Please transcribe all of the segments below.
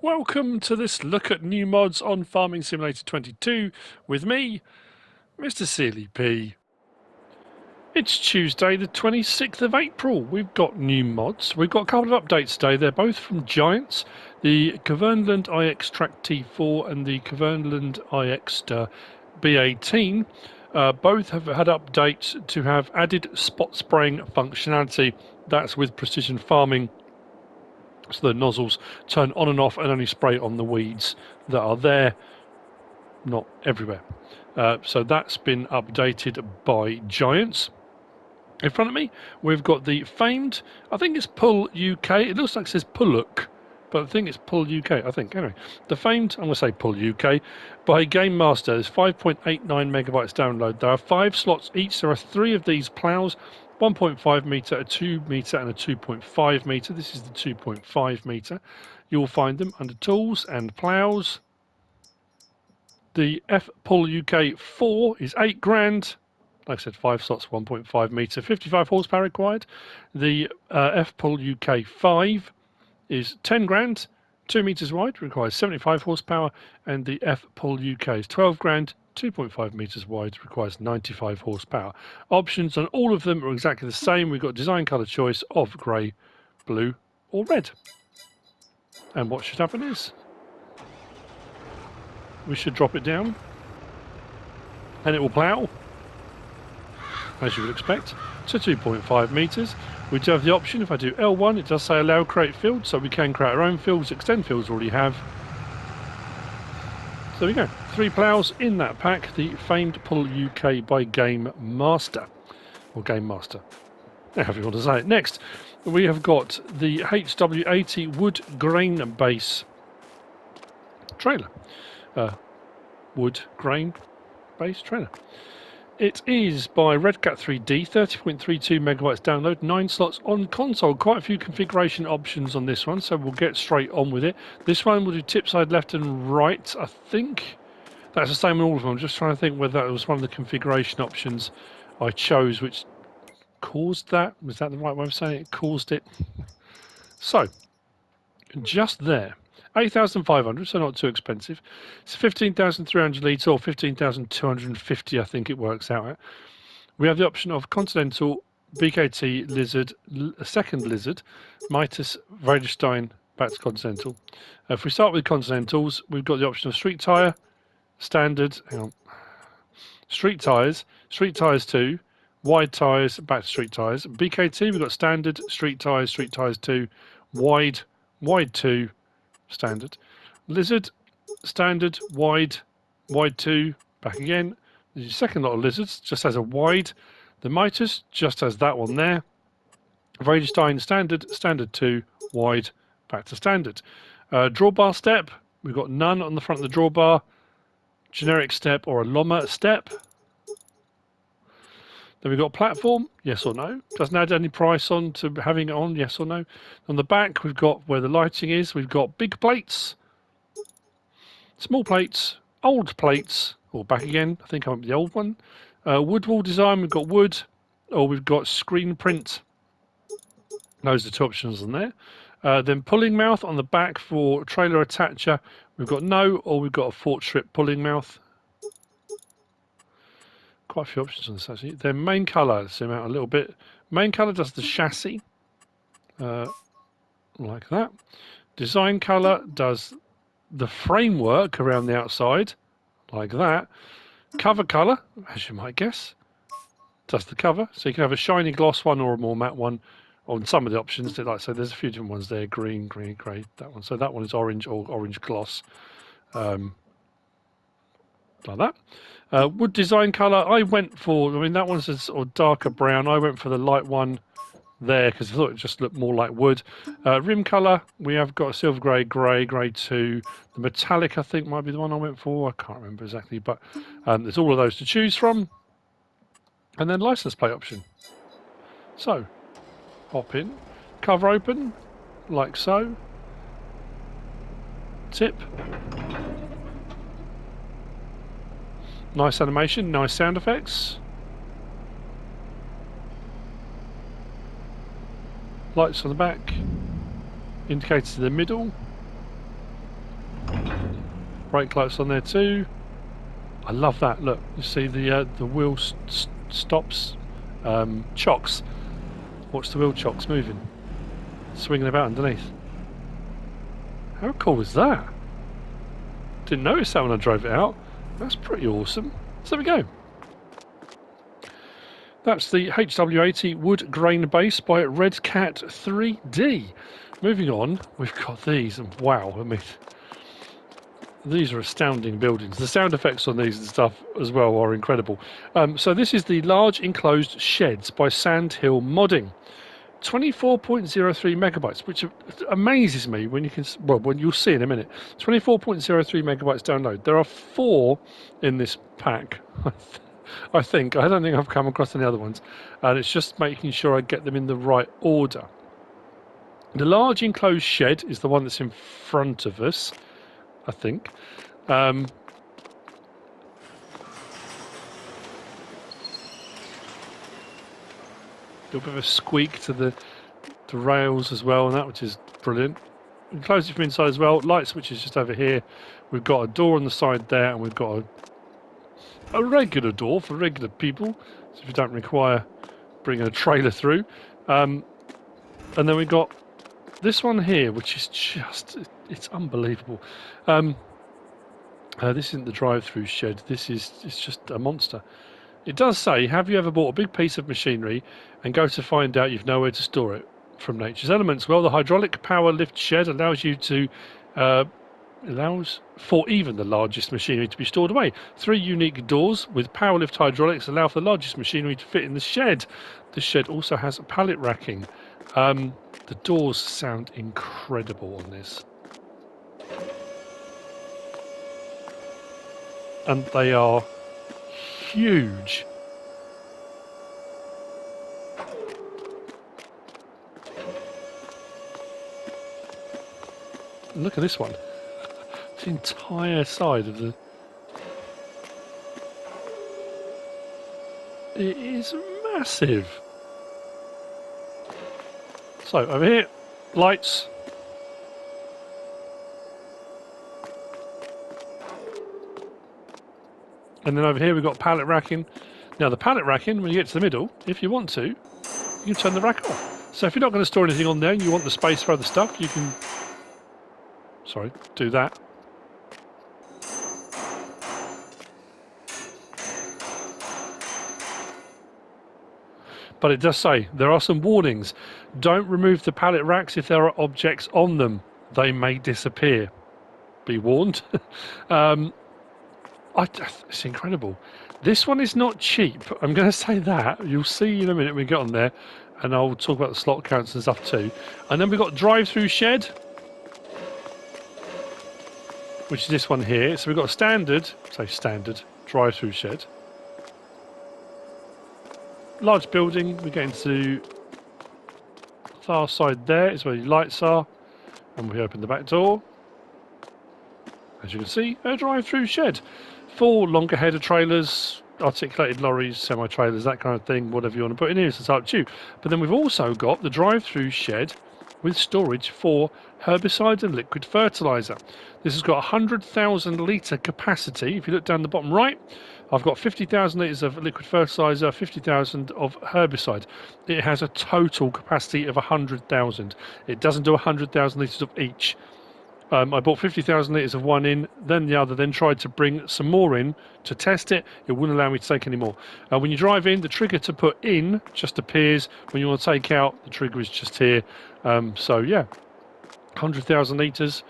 Welcome to this look at new mods on Farming Simulator 22 with me, MrSealyp. It's Tuesday the 26th of April. We've got new mods. We've got a couple of updates today. They're both from Giants. The Kverneland IX Track T4 and the Kverneland IX B18 both have had updates to have added spot spraying functionality. That's with precision farming. So the nozzles turn on and off and only spray on the weeds that are there, not everywhere. So that's been updated by Giants. In front of me, we've got the famed, I think it's Pull UK. It looks like it says Pulluk, but I think it's Pull UK, I think. Anyway, the famed, I'm going to say Pull UK, by GameMasTer. There's 5.89 megabytes download. There are 5 slots each. There are 3 of these plows, 1.5 metre, a 2 metre and a 2.5 metre. This is the 2.5 metre. You'll find them under Tools and Plows. The F Pull UK 4 is 8 grand. Like I said, 5 slots, 1.5 metre, 55 horsepower required. The F Pull UK 5 is 10 grand, 2 metres wide, requires 75 horsepower. And the F Pull UK is 12 grand, 2.5 metres wide, requires 95 horsepower. Options on all of them are exactly the same. We've got design colour choice of grey, blue or red. And what should happen is we should drop it down and it will plough, as you would expect, to 2.5 metres. We do have the option, if I do L1, it does say allow create fields, so we can create our own fields, extend fields we already have. So there we go, 3 ploughs in that pack, the famed Pull UK by GameMasTer, or GameMasTer, however you want to say it. Next, we have got the HW80 Wood-Grainbase trailer. Wood-Grainbase trailer. It is by Redcat3D, 30.32 megabytes download, 9 slots on console. Quite a few configuration options on this one, so we'll get straight on with it. This one will do tip side left and right, I think. That's the same on all of them. I'm just trying to think whether that was one of the configuration options I chose, which caused that. Was that the right way of saying it? Caused it. So, just there. 8,500, so not too expensive. It's 15,300 litre or 15,250, I think it works out at. We have the option of Continental, BKT, Lizard, second Lizard, Mitas, Vredestein, back to Continental. If we start with Continentals, we've got the option of Street Tyre, Standard, Street Tyres 2, Wide Tyres, back to Street Tyres. BKT, we've got Standard, Street Tyres 2, Wide, Wide 2, Standard. Lizard, Standard, Wide, Wide 2, back again. The second lot of Lizards just has a wide. The Mitas just has that one there. Vredestein, Standard, Standard 2, Wide, back to Standard. Drawbar step, we've got none on the front of the drawbar. Generic step or a llama step. Then we've got platform, yes or no. Doesn't add any price on to having it on, yes or no. On the back, we've got where the lighting is. We've got big plates, small plates, old plates, or back again. I think I went with the old one. Wood wall design, we've got wood, or we've got screen print. Those are the 2 options on there. Then pulling mouth on the back for trailer attacher. We've got no, or we've got a fort strip pulling mouth. Quite a few options on this actually. Then main colour, zoom out a little bit. Main colour does the chassis, like that. Design colour does the framework around the outside, like that. Cover colour, as you might guess, does the cover. So you can have a shiny gloss one or a more matte one on some of the options. Like I say, there's a few different ones there, green, grey, that one. So that one is orange or orange gloss. Like that. Wood design colour, I went for, I mean that one's a sort of darker brown. I went for the light one there because I thought it just looked more like wood. Rim colour, we have got silver grey, grey 2. The metallic I think might be the one I went for. I can't remember exactly, but there's all of those to choose from. And then license plate option. So, hop in, cover open, like so. Tip. Nice animation, nice sound effects. Lights on the back. Indicators in the middle. Brake lights on there too. I love that. Look, you see the wheel stops, chocks. Watch the wheel chocks moving, swinging about underneath. How cool is that? Didn't notice that when I drove it out. That's pretty awesome. So there we go. That's the HW80 Wood-Grainbase by Red Cat 3D. Moving on, we've got these, and wow, I mean, these are astounding buildings. The sound effects on these and stuff as well are incredible. So this is the Large Enclosed Sheds by Sandhill Modding. 24.03 megabytes, which amazes me when you can, well, when you'll see in a minute. 24.03 megabytes download. There are 4 in this pack. I think. I don't think I've come across any other ones. And it's just making sure I get them in the right order. The large enclosed shed is the one that's in front of us, I think. Little bit of a squeak to the rails as well, and that, which is brilliant. Enclosed it from inside as well. Light switch is just over here. We've got a door on the side there, and we've got a regular door for regular people, so if you don't require bringing a trailer through. And then we've got this one here, which is just, it's unbelievable. This isn't the drive-through shed. It's just a monster. It does say, have you ever bought a big piece of machinery and go to find out you've nowhere to store it from nature's elements? Well, the hydraulic power lift shed allows you to allows for even the largest machinery to be stored away. 3 unique doors with power lift hydraulics allow for the largest machinery to fit in the shed. The shed also has pallet racking. The doors sound incredible on this. And they are huge. Look at this one. The entire side of the... It is massive. So, over here, lights. And then over here we've got pallet racking. Now the pallet racking, when you get to the middle, if you want to, you can turn the rack off. So if you're not going to store anything on there and you want the space for other stuff, you can... Sorry, do that. But it does say, there are some warnings. Don't remove the pallet racks if there are objects on them. They may disappear. Be warned. It's incredible. This one is not cheap. I'm going to say that. You'll see in a minute when we get on there. And I'll talk about the slot counts and stuff too. And then we've got drive-through shed, which is this one here. So we've got a standard drive-through shed. Large building. We get into the far side there is where your lights are. And we open the back door. As you can see, a drive-through shed. 4 longer header trailers, articulated lorries, semi-trailers, that kind of thing, whatever you want to put in here, so it's up to you. But then we've also got the drive-through shed with storage for herbicide and liquid fertiliser. This has got 100,000 litre capacity. If you look down the bottom right, I've got 50,000 litres of liquid fertiliser, 50,000 of herbicide. It has a total capacity of 100,000. It doesn't do 100,000 litres of each. I bought 50,000 litres of one in, then the other, then tried to bring some more in to test it. It wouldn't allow me to take any more. When you drive in, the trigger to put in just appears. When you want to take out, the trigger is just here. So yeah, 100,000 litres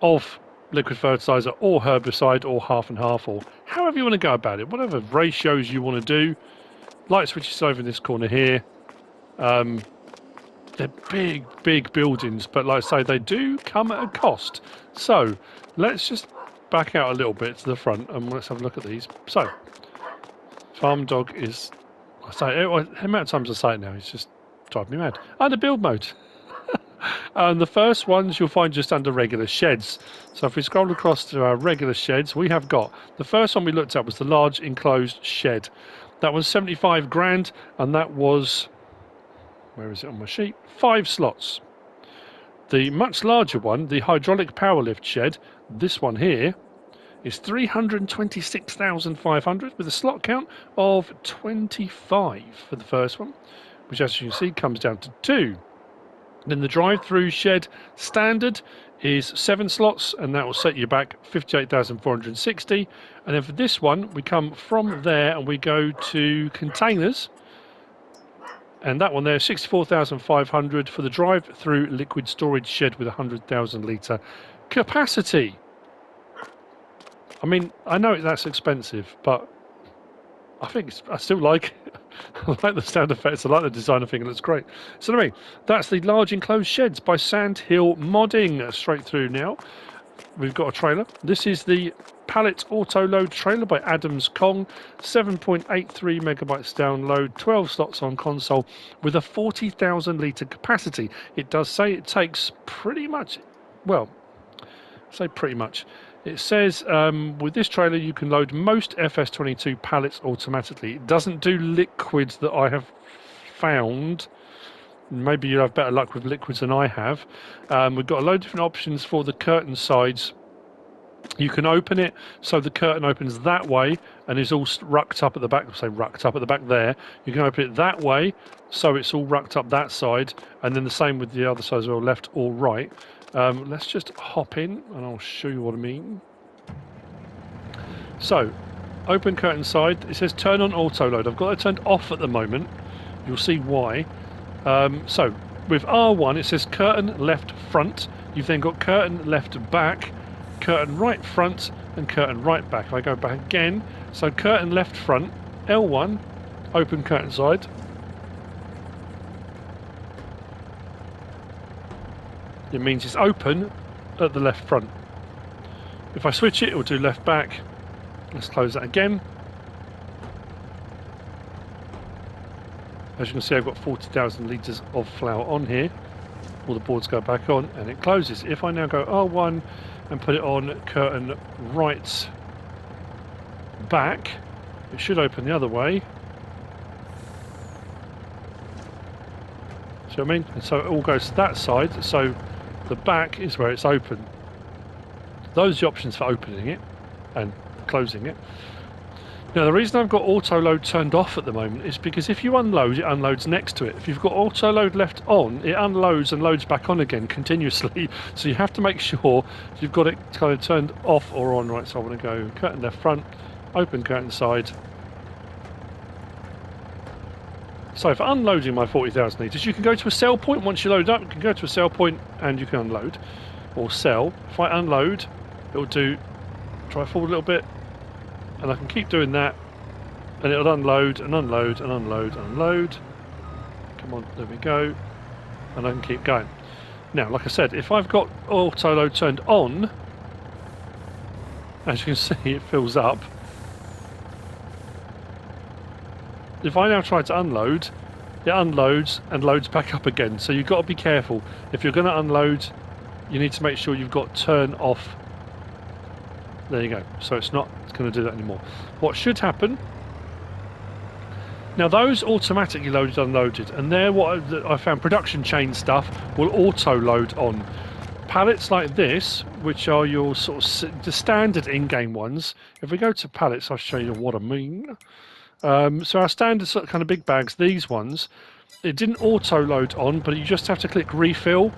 of liquid fertiliser or herbicide or half and half, or however you want to go about it, whatever ratios you want to do. Light switches over in this corner here. They're big, big buildings, but like I say, they do come at a cost. So let's just back out a little bit to the front and let's have a look at these. So, farm dog is, I say, how many times I say it now, it's just driving me mad. Under build mode. And the first ones you'll find just under regular sheds. So if we scroll across to our regular sheds, we have got, the first one we looked at was the large enclosed shed. That was 75 grand, and that was... Where is it on my sheet? 5 slots. The much larger one, the hydraulic power lift shed, this one here, is 326,500 with a slot count of 25 for the first one, which as you can see comes down to 2. Then the drive-through shed standard is 7 slots, and that will set you back 58,460. And then for this one, we come from there and we go to containers, and that one there, 64,500 for the drive-through liquid storage shed with 100,000 litre capacity. I mean, I know that's expensive, but I still like it. I like the sound effects. I like the design. I think it looks great. So anyway, that's the large enclosed sheds by Sandhill Modding. Straight through now. We've got a trailer. This is the Pallet Autoload trailer by Adams Kong. 7.83 megabytes download, 12 slots on console with a 40,000 litre capacity. It does say it takes pretty much, well, say pretty much. It says with this trailer you can load most FS22 pallets automatically. It doesn't do liquids that I have found. Maybe you have better luck with liquids than I have. We've got a load of different options for the curtain sides. You can open it so the curtain opens that way and is all rucked up at the back. Say rucked up at the back there. You can open it that way so it's all rucked up that side, and then the same with the other side as well, left or right. Let's just hop in and I'll show you what I mean. So, open curtain side. It says turn on auto load. I've got it turned off at the moment. You'll see why. So, with R1 it says curtain left front. You've then got curtain left back, curtain right front, and curtain right back. If I go back again, so curtain left front, L1, open curtain side. It means it's open at the left front. If I switch it, it will do left back. Let's close that again. As you can see, I've got 40,000 litres of flour on here. All the boards go back on and it closes. If I now go R1 and put it on curtain right back, it should open the other way. See what I mean? And so it all goes to that side. So the back is where it's open. Those are the options for opening it and closing it. Now the reason I've got auto load turned off at the moment is because if you unload, it unloads next to it. If you've got auto load left on, it unloads and loads back on again continuously. So you have to make sure you've got it kind of turned off or on. Right, so I want to go curtain left front, open curtain side. So for unloading my 40,000 litres, you can go to a sell point. Once you load up, you can go to a sell point and you can unload or sell. If I unload, it will do, try forward a little bit, and I can keep doing that, and it'll unload and unload and unload and unload. Come on, there we go. And I can keep going. Now, like I said, if I've got auto load turned on, as you can see, it fills up. If I now try to unload, it unloads and loads back up again. So you've got to be careful. If you're going to unload, you need to make sure you've got turn off. There you go. So it's not going to do that anymore. What should happen, now those automatically loaded unloaded, and they're what I found production chain stuff will auto load on. Pallets like this, which are your sort of the standard in-game ones. If we go to pallets, I'll show you what I mean. So our standard sort of kind of big bags, these ones, it didn't auto load on, but you just have to click refill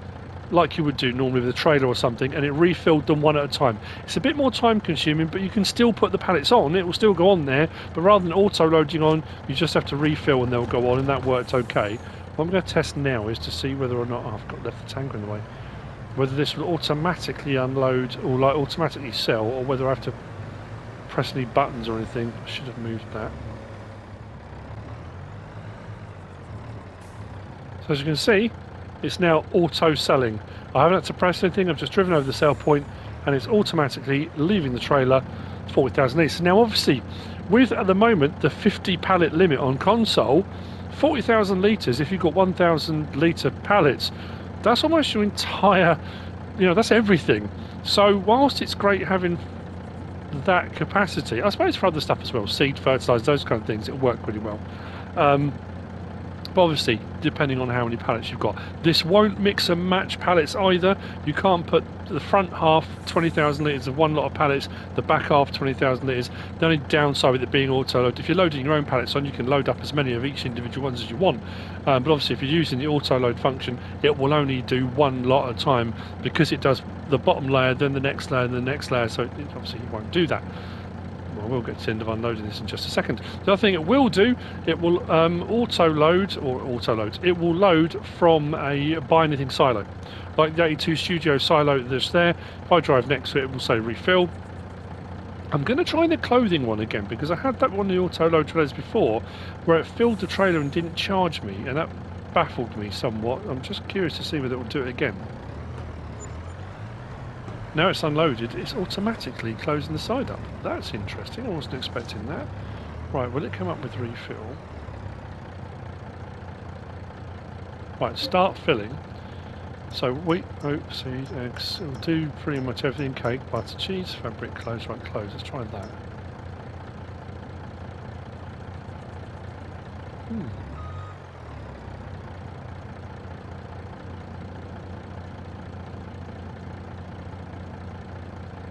like you would do normally with a trailer or something, and it refilled them one at a time. It's a bit more time consuming, but you can still put the pallets on. It will still go on there, but rather than auto loading on, you just have to refill and they'll go on, and that worked okay. What I'm going to test now is to see whether or not I've got left the tanker in the way, whether this will automatically unload or like automatically sell, or whether I have to press any buttons or anything. I should have moved that. So as you can see, it's now auto selling. I haven't had to press anything, I've just driven over the sell point and it's automatically leaving the trailer 40,000 litres. Now obviously, with at the moment the 50 pallet limit on console, 40,000 litres, if you've got 1,000 litre pallets, that's almost your entire, that's everything. So whilst it's great having that capacity, I suppose for other stuff as well, seed, fertiliser, those kind of things, it'll work pretty well. But obviously, depending on how many pallets you've got. This won't mix and match pallets either. You can't put the front half 20,000 litres of one lot of pallets, the back half 20,000 litres. The only downside with it being auto-load, if you're loading your own pallets on, you can load up as many of each individual ones as you want. But obviously, if you're using the auto-load function, it will only do one lot at a time because it does the bottom layer, then the next layer, then the next layer. So obviously, it won't do that. Well, we'll get to the end of unloading this in just a second. The other thing it will do, it will auto-load. It will load from a buy anything silo. Like the 82 Studio silo that's there. If I drive next to it, it will say refill. I'm going to try the clothing one again because I had that one in the auto-load trailers before where it filled the trailer and didn't charge me, and that baffled me somewhat. I'm just curious to see whether it will do it again. Now it's unloaded, it's automatically closing the side up. That's interesting, I wasn't expecting that. Right, will it come up with refill? Right, start filling. So wheat, oat, seed, eggs, it'll do pretty much everything. Cake, butter, cheese, fabric, close, right, close. Let's try that.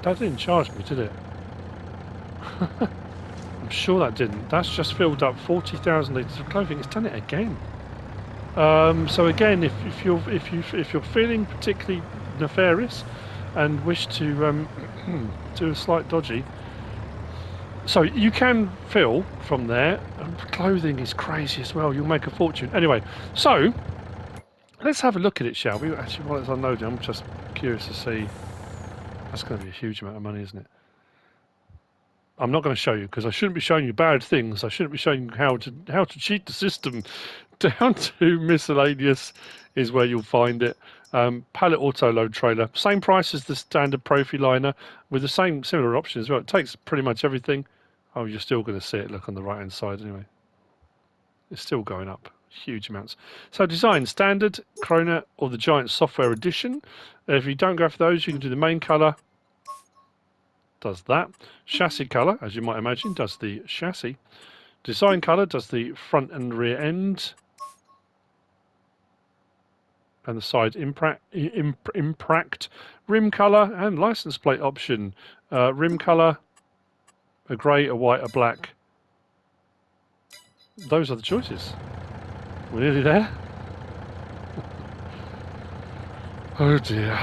That didn't charge me, did it? I'm sure that didn't. That's just filled up 40,000 litres of clothing. It's done it again. So again, if you're feeling particularly nefarious and wish to do a slight dodgy, so you can fill from there. Clothing is crazy as well. You'll make a fortune. Anyway, so let's have a look at it, shall we? Actually, while it's unloading, I'm just curious to see. That's going to be a huge amount of money, isn't it? I'm not going to show you because I shouldn't be showing you bad things. I shouldn't be showing you how to cheat the system. Down to miscellaneous is where you'll find it. Pallet auto-load trailer, same price as the standard Profi liner with the similar option as well. It takes pretty much everything. Oh, you're still going to see it. Look on the right-hand side anyway. It's still going up. Huge amounts. So design standard, Krona or the Giant Software Edition. If you don't go for those, you can do the main colour. Does that. Chassis colour, as you might imagine, does the chassis. Design colour does the front and rear end. And the side impact. Rim colour and license plate option. Rim colour, a grey, a white, a black. Those are the choices. We're nearly there. Oh dear.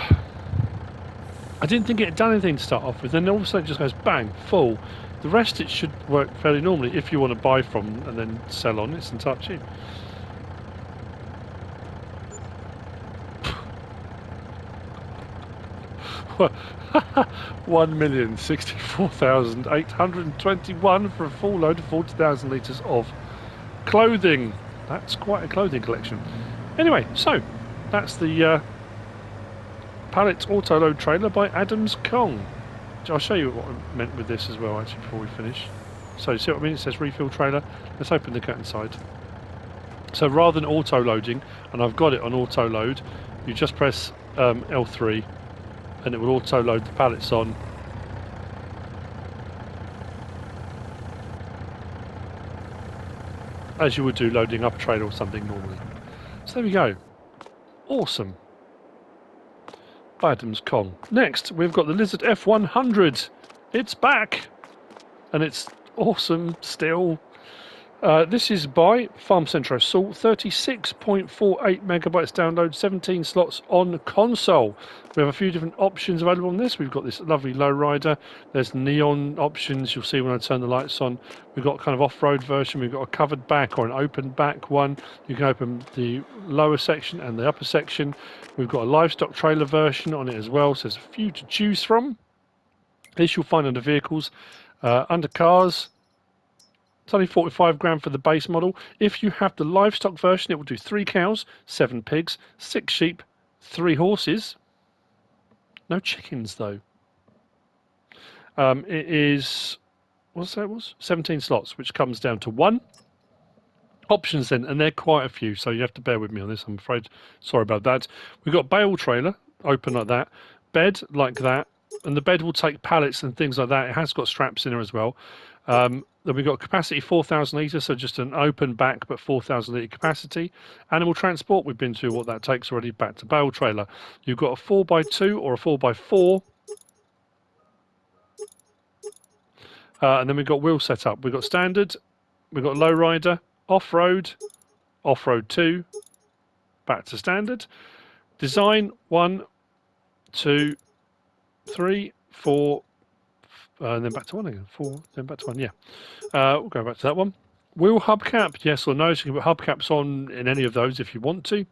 I didn't think it had done anything to start off with, then all of a sudden it just goes bang, full. The rest it should work fairly normally if you want to buy from and then sell on. It's entirely cheap. $1,064,821 for a full load of 40,000 litres of clothing. That's quite a clothing collection. Anyway, so that's the Pallet auto-load trailer by Adams Kong. I'll show you what I meant with this as well, actually, before we finish. So, see what I mean? It says refill trailer. Let's open the curtain side. So, rather than auto-loading, and I've got it on auto-load, you just press L3 and it will auto-load the pallets on. As you would do loading up a trailer or something normally. So, there we go. Awesome. Adams Kong. Next, we've got the Lizard F100. It's back, and it's awesome still. This is by Farm Centro Salt, 36.48 megabytes download, 17 slots on console. We have a few different options available on this. We've got this lovely lowrider. There's neon options you'll see when I turn the lights on. We've got kind of off-road version. We've got a covered back or an open back one. You can open the lower section and the upper section. We've got a livestock trailer version on it as well, so there's a few to choose from. This you'll find under vehicles. Under cars, it's only 45 grand for the base model. If you have the livestock version, it will do 3 cows, 7 pigs, 6 sheep, 3 horses. No chickens, though. It is, what's that was? 17 slots, which comes down to 1. Options then, and they're quite a few, so you have to bear with me on this, I'm afraid. Sorry about that. We've got bale trailer, open like that. Bed like that, and the bed will take pallets and things like that. It has got straps in there as well. Then we've got capacity 4,000 litres, so just an open back but 4,000 litre capacity. Animal transport, we've been through what that takes already, back to bale trailer. You've got a 4x2 or a 4x4. And then we've got wheel setup. We've got standard, we've got lowrider, off-road, off-road 2, back to standard. Design 1, 2, 3, 4, and then back to 1 again. 4, then back to 1, yeah. We'll go back to that one. Wheel hubcap, yes or no. So you can put hubcaps on in any of those if you want to.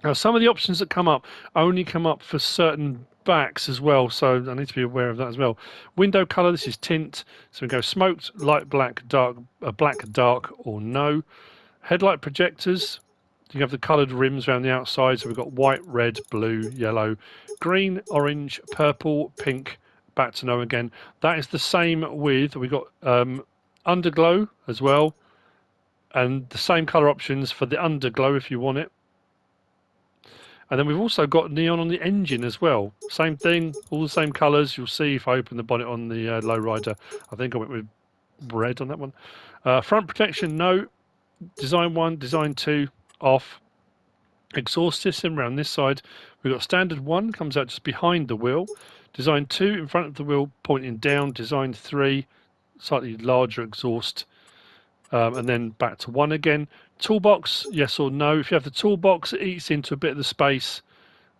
Now, some of the options that come up only come up for certain backs as well, so I need to be aware of that as well. Window colour, this is tint. So we go smoked, light black, dark, black, dark, or no. Headlight projectors, you have the coloured rims around the outside. So we've got white, red, blue, yellow, green, orange, purple, pink, back to no again. That is the same with, we've got underglow as well, and the same colour options for the underglow if you want it. And then we've also got neon on the engine as well. Same thing, all the same colours. You'll see if I open the bonnet on the lowrider. I think I went with red on that one. Front protection, no. Design 1, design 2, off. Exhaust system around this side. We've got standard 1, comes out just behind the wheel. Design 2, in front of the wheel, pointing down. Design 3, slightly larger exhaust. And then back to 1 again. Toolbox, yes or no. If you have the toolbox, it eats into a bit of the space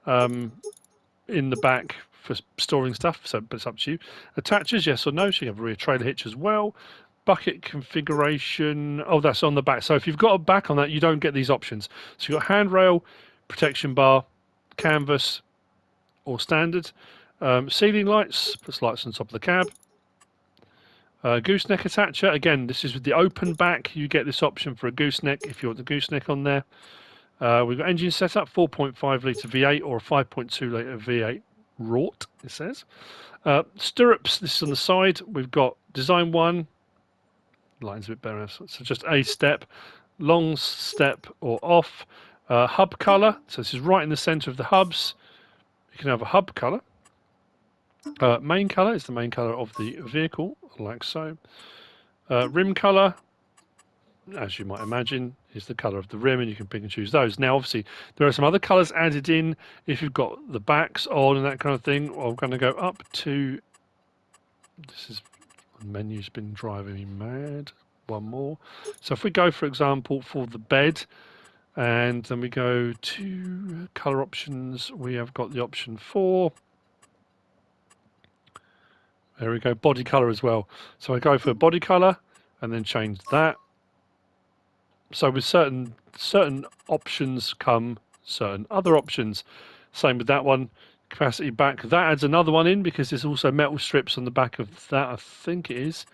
in the back for storing stuff, so but it's up to you. Attachers, yes or no. So you have a rear trailer hitch as well. Bucket configuration, oh, that's on the back. So if you've got a back on that, you don't get these options. So you've got handrail, protection bar, canvas, or standard. Ceiling lights, puts lights on top of the cab. Gooseneck attacher, again, this is with the open back. You get this option for a gooseneck if you want the gooseneck on there. We've got engine setup, 4.5 litre V8 or a 5.2 litre V8 wrought, it says. Stirrups, this is on the side. We've got design 1, line's a bit better, so just a step, long step or off. Hub colour, so this is right in the centre of the hubs. You can have a hub colour. Main colour is the main colour of the vehicle, like so. Rim colour, as you might imagine, is the colour of the rim, and you can pick and choose those. Now, obviously, there are some other colours added in if you've got the backs on and that kind of thing. I'm going to go up to, this is, the menu's been driving me mad. One more. So if we go, for example, for the bed, and then we go to colour options, we have got the option for, there we go, body colour as well. So I go for body colour and then change that. So with certain options come certain other options. Same with that one, capacity back. That adds another one in because there's also metal strips on the back of that, I think it is.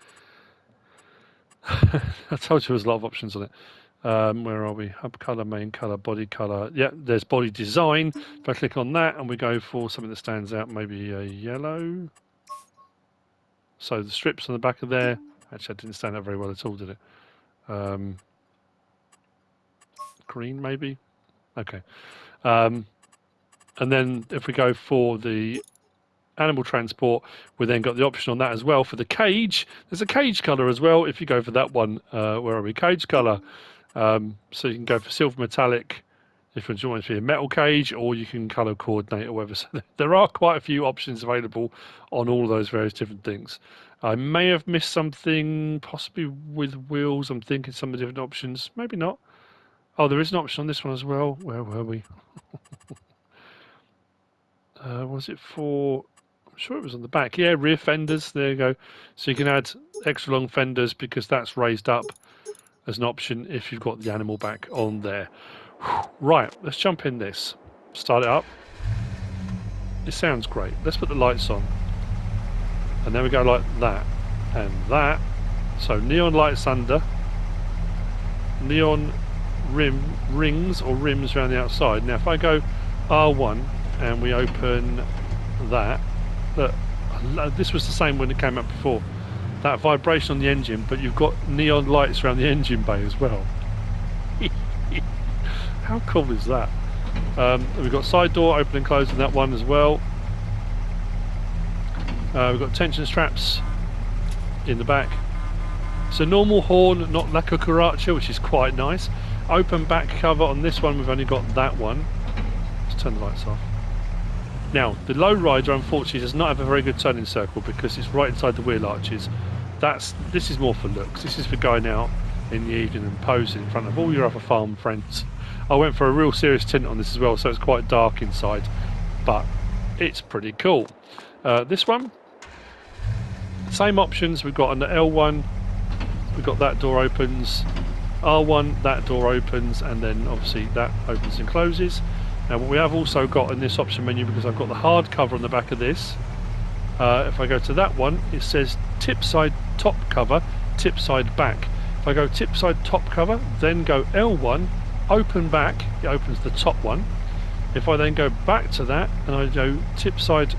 I told you there's a lot of options on it. Where are we? Hub colour, main colour, body colour. Yeah, there's body design. If I click on that and we go for something that stands out, maybe a yellow. So the strips on the back of there, actually I didn't stand out very well at all, did it? Green maybe? Okay. And then if we go for the animal transport, we then got the option on that as well for the cage. There's a cage colour as well if you go for that one. Where are we? Cage colour. So you can go for silver metallic if you want it to be a metal cage, or you can colour coordinate or whatever. So there are quite a few options available on all of those various different things. I may have missed something, possibly with wheels. I'm thinking some of the different options. Maybe not. Oh, there is an option on this one as well. Where were we? Was it for... I'm sure it was on the back. Yeah, rear fenders. There you go. So you can add extra long fenders because that's raised up as an option if you've got the animal back on there. Right, let's jump in this. Start it up. It sounds great. Let's put the lights on. And then we go like that and that. So neon lights under. Neon rings or rims around the outside. Now if I go R1 and we open that, look, this was the same when it came up before. That vibration on the engine, but you've got neon lights around the engine bay as well. How cool is that? We've got side door open and closing that one as well. We've got tension straps in the back. So normal horn, not la cucaracha, which is quite nice. Open back cover on this one, we've only got that one. Let's turn the lights off. Now, the lowrider unfortunately does not have a very good turning circle because it's right inside the wheel arches. This is more for looks. This is for going out in the evening and posing in front of all your other farm friends. I went for a real serious tint on this as well, so it's quite dark inside, but it's pretty cool. This one, same options. We've got on the L1, we've got that door opens, R1, that door opens, and then obviously that opens and closes. Now what we have also got in this option menu, because I've got the hard cover on the back of this, if I go to that one, it says tip side top cover, tip side back. If I go tip side top cover, then go L1, open back, it opens the top one. If I then go back to that and I go tip side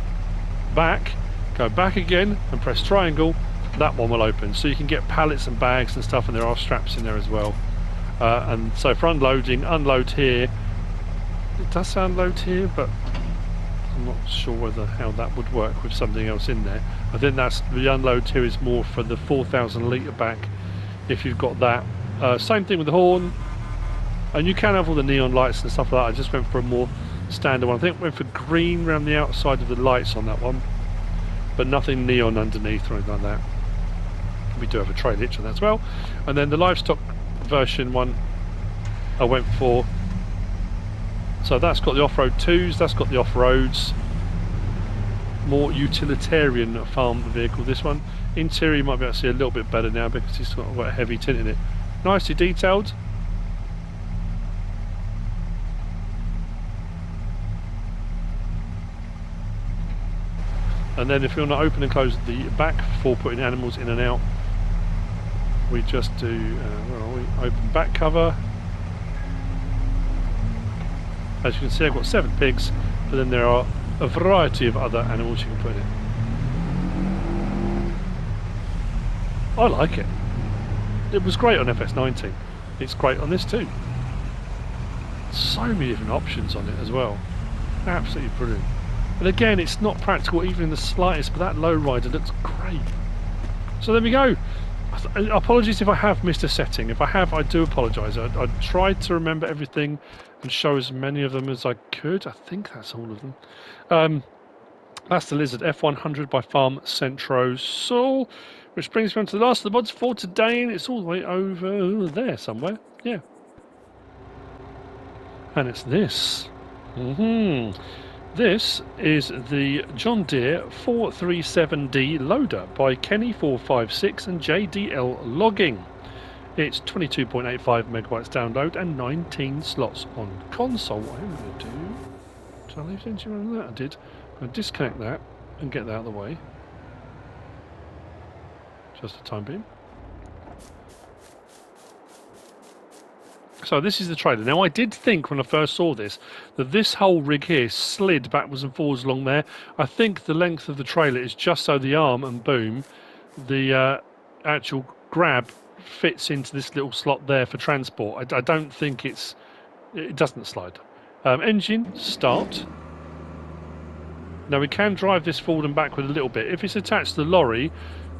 back, go back again and press triangle, that one will open. So you can get pallets and bags and stuff, and there are straps in there as well. And so for unloading, unload here. It does say unload here, but I'm not sure how that would work with something else in there. I think that's the unload here is more for the 4,000 litre back if you've got that. Same thing with the horn, and you can have all the neon lights and stuff like that. I just went for a more standard one. I think I went for green around the outside of the lights on that one, but nothing neon underneath or anything like that. We do have a trail hitch on that as well. And then the livestock version one I went for, so that's got the off-road 2s, that's got the off-roads, more utilitarian farm vehicle. This one interior you might be able to see a little bit better now because it's got quite a heavy tint in it. Nicely detailed. And then if you want to open and close the back for putting animals in and out, we just do where are we? Open back cover. As you can see, I've got 7 pigs, but then there are a variety of other animals you can put in it. I like it. It was great on FS19. It's great on this too. So many different options on it as well. Absolutely brilliant. And again, it's not practical even in the slightest, but that lowrider looks great. So there we go. Apologies if I have missed a setting. If I have, I do apologise. I tried to remember everything and show as many of them as I could. I think that's all of them. That's the Lizard F100 by Farm Centro Soul, which brings me on to the last of the mods for today, and it's all the way over there somewhere. Yeah. And it's this. This is the John Deere 437D loader by Kenny456 and JDL Logging. It's 22.85 megawatts download and 19 slots on console. What I'm going to do... Did I leave the engine running that? I did. I'm going to disconnect that and get that out of the way. Just for time being. So this is the trailer. Now I did think when I first saw this that this whole rig here slid backwards and forwards along there. I think the length of the trailer is just so the arm and boom, the actual grab fits into this little slot there for transport. I don't think it doesn't slide. Engine start. Now we can drive this forward and backward a little bit. If it's attached to the lorry,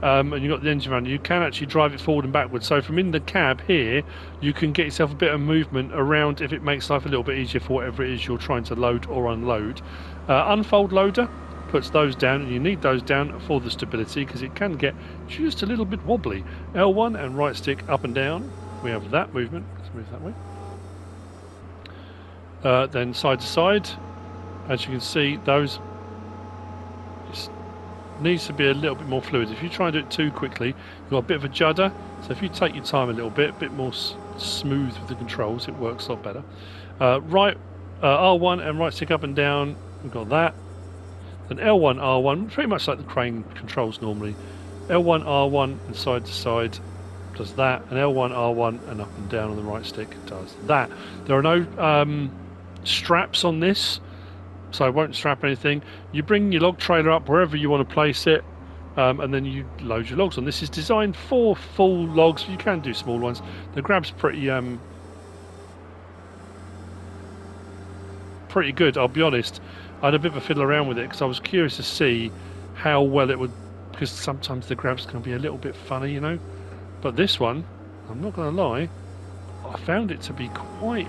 and you've got the engine running, you can actually drive it forward and backwards. So from in the cab here, you can get yourself a bit of movement around if it makes life a little bit easier for whatever it is you're trying to load or unload. Unfold loader puts those down, and you need those down for the stability because it can get just a little bit wobbly. L1 and right stick up and down. We have that movement. Let's move that way. Then side to side. As you can see, those needs to be a little bit more fluid. If you try and do it too quickly, you've got a bit of a judder, so if you take your time a little bit more smooth with the controls, it works a lot better. Right R1 and right stick up and down, we've got that. Then L1 R1, pretty much like the crane controls normally. L1 R1 and side to side does that, and L1 R1 and up and down on the right stick does that. There are no straps on this, so I won't strap anything. You bring your log trailer up wherever you want to place it, and then you load your logs on. This is designed for full logs. You can do small ones. The grab's pretty good, I'll be honest. I had a bit of a fiddle around with it because I was curious to see how well it would, because sometimes the grabs can be a little bit funny, you know. But this one, I'm not going to lie, I found it to be quite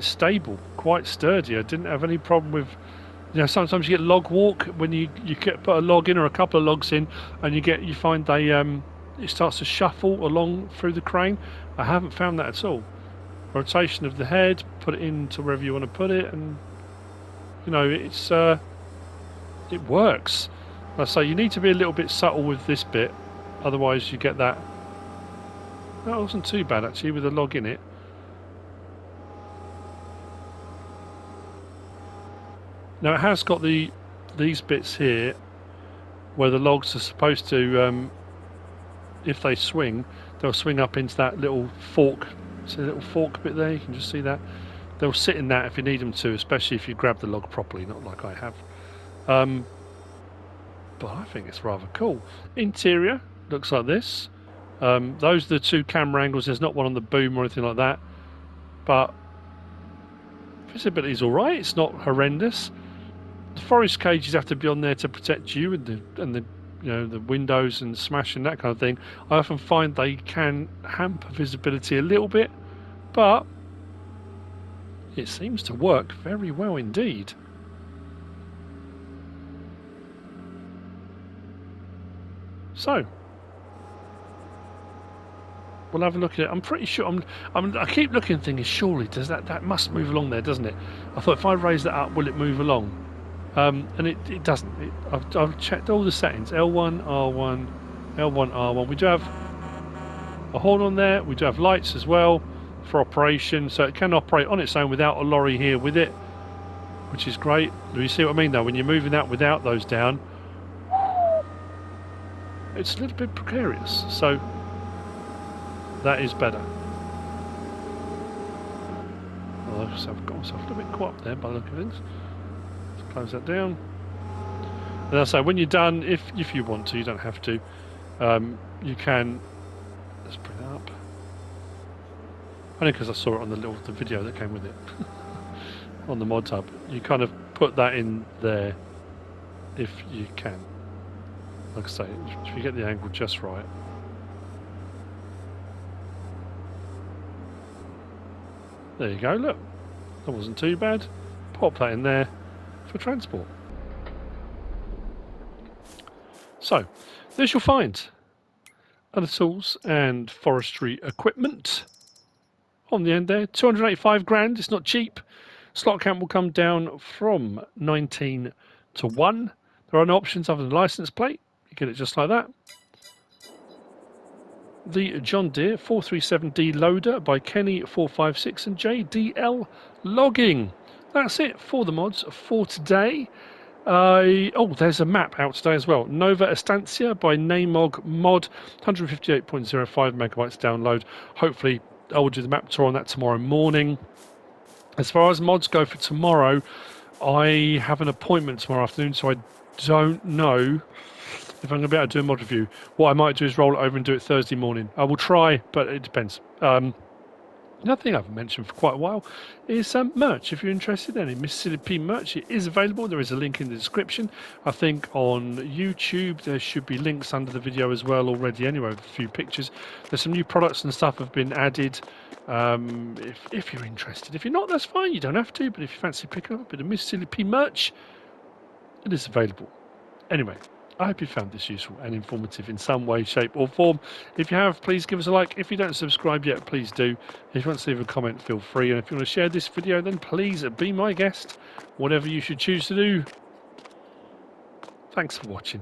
stable, quite sturdy. I didn't have any problem with, you know, sometimes you get log walk when you put a log in or a couple of logs in, and you find they it starts to shuffle along through the crane. I haven't found that at all. Rotation of the head, put it into wherever you want to put it, and you know it works. Like I say, you need to be a little bit subtle with this bit, otherwise you get that. That wasn't too bad actually with a log in it. Now it has got these bits here where the logs are supposed to, if they swing, they'll swing up into that little fork. See a little fork bit there? You can just see that. They'll sit in that if you need them to, especially if you grab the log properly, not like I have. But I think it's rather cool. Interior looks like this. Those are the two camera angles. There's not one on the boom or anything like that. But visibility is all right. It's not horrendous. The forest cages have to be on there to protect you and the you know, the windows and smashing that kind of thing. I often find they can hamper visibility a little bit, but it seems to work very well indeed. So we'll have a look at it. I'm pretty sure I keep looking thinking, surely does that must move along there, doesn't it? I thought if I raise that up, will it move along? And it doesn't. I've checked all the settings. L1, R1, L1, R1. We do have a horn on there. We do have lights as well for operation, so it can operate on its own without a lorry here with it, which is great. Do you see what I mean though? When you're moving that without those down, it's a little bit precarious. So that is better. Well, I've got myself a little bit caught up there by the look of things. Close that down. And I say when you're done, if you want to, you don't have to. You can. Let's bring that up. Only because I saw it on the video that came with it on the mod hub. You kind of put that in there if you can. Like I say, if you get the angle just right. There you go. Look, that wasn't too bad. Pop that in there for transport. So this you'll find other tools and forestry equipment on the end there. 285 grand, it's not cheap. Slot count will come down from 19 to 1. There are no options other than license plate. You get it just like that. The John Deere 437D loader by Kenny456 and JDL Logging. That's it for the mods for today. Oh, there's a map out today as well. Nova Estancia by Namog Mod, 158.05 megabytes download. Hopefully, I will do the map tour on that tomorrow morning. As far as mods go for tomorrow, I have an appointment tomorrow afternoon, so I don't know if I'm going to be able to do a mod review. What I might do is roll it over and do it Thursday morning. I will try, but it depends. Another thing I haven't mentioned for quite a while is merch. If you're interested in any MrSealyp merch, it is available. There is a link in the description. I think on YouTube there should be links under the video as well already anyway, with a few pictures. There's some new products and stuff have been added. If you're interested. If you're not, that's fine. You don't have to. But if you fancy picking up a bit of MrSealyp merch, it is available. Anyway, I hope you found this useful and informative in some way, shape or form. If you have, please give us a like. If you don't subscribe yet, please do. If you want to leave a comment, feel free. And if you want to share this video, then please be my guest. Whatever you should choose to do. Thanks for watching.